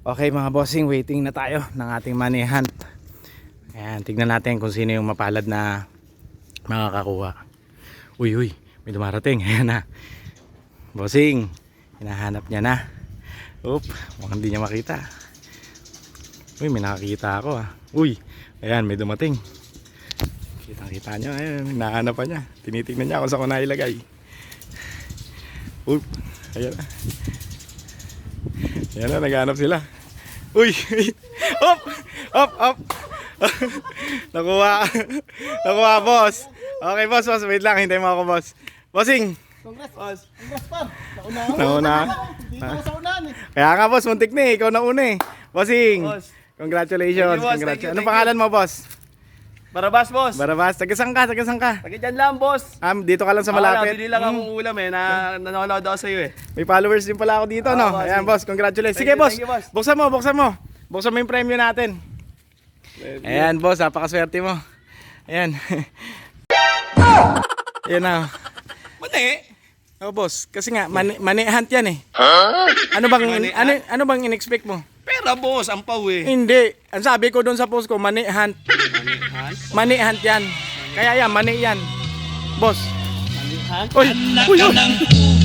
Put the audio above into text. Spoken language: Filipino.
Okay mga bossing, waiting na tayo ng ating money hunt. Ayan, tignan natin kung sino yung mapalad na makakakuha. Uy, may dumarating. Ayan na. Bossing, hinahanap niya na. Oop, mukhang hindi niya makita. Uy, may nakakita ako ah. Uy, ayan, may dumating. Kita nyo, ayan, hinahanap pa niya. Tinitignan niya kung saan ko nailagay. Oop, ayan na. Ayan na, naghanap sila. Uy, up. Nakuha, boss. Okay, boss, wait lang, hintayin mo ako, boss. Bossing. Congrats, boss. Congrats, Pam. Nauna. Dito ako sa unahan eh. Kaya nga, boss, muntik na eh. Ikaw na una eh. Bossing. Boss. Congratulations. Thank you, boss. Congratulations. Thank you, Anong thank pangalan mo, boss? Barabas, boss. Barabas. Tagasang ka. Taga dyan lang, boss. Dito ka lang sa malapit. Bili lang akong ulam eh, nanonood ako sa'yo eh. May followers din pala ako dito, no? boss. Ayan, boss. Congratulations. Thank Sige, you, boss. thank you, boss. Buksan mo. Buksan mo yung premyo natin. Ayan, boss. Napakaswerte mo. Ayan. Ayan na. Mani? Oh, boss. Kasi nga, money hunt yan eh. Ano bang in-expect mo? Pera, boss. Ang paw eh. Hindi. Ang sabi ko doon sa post ko, money hunt. Money hunt yan. Kaya yan, money yan. Boss. Malihan. Uy!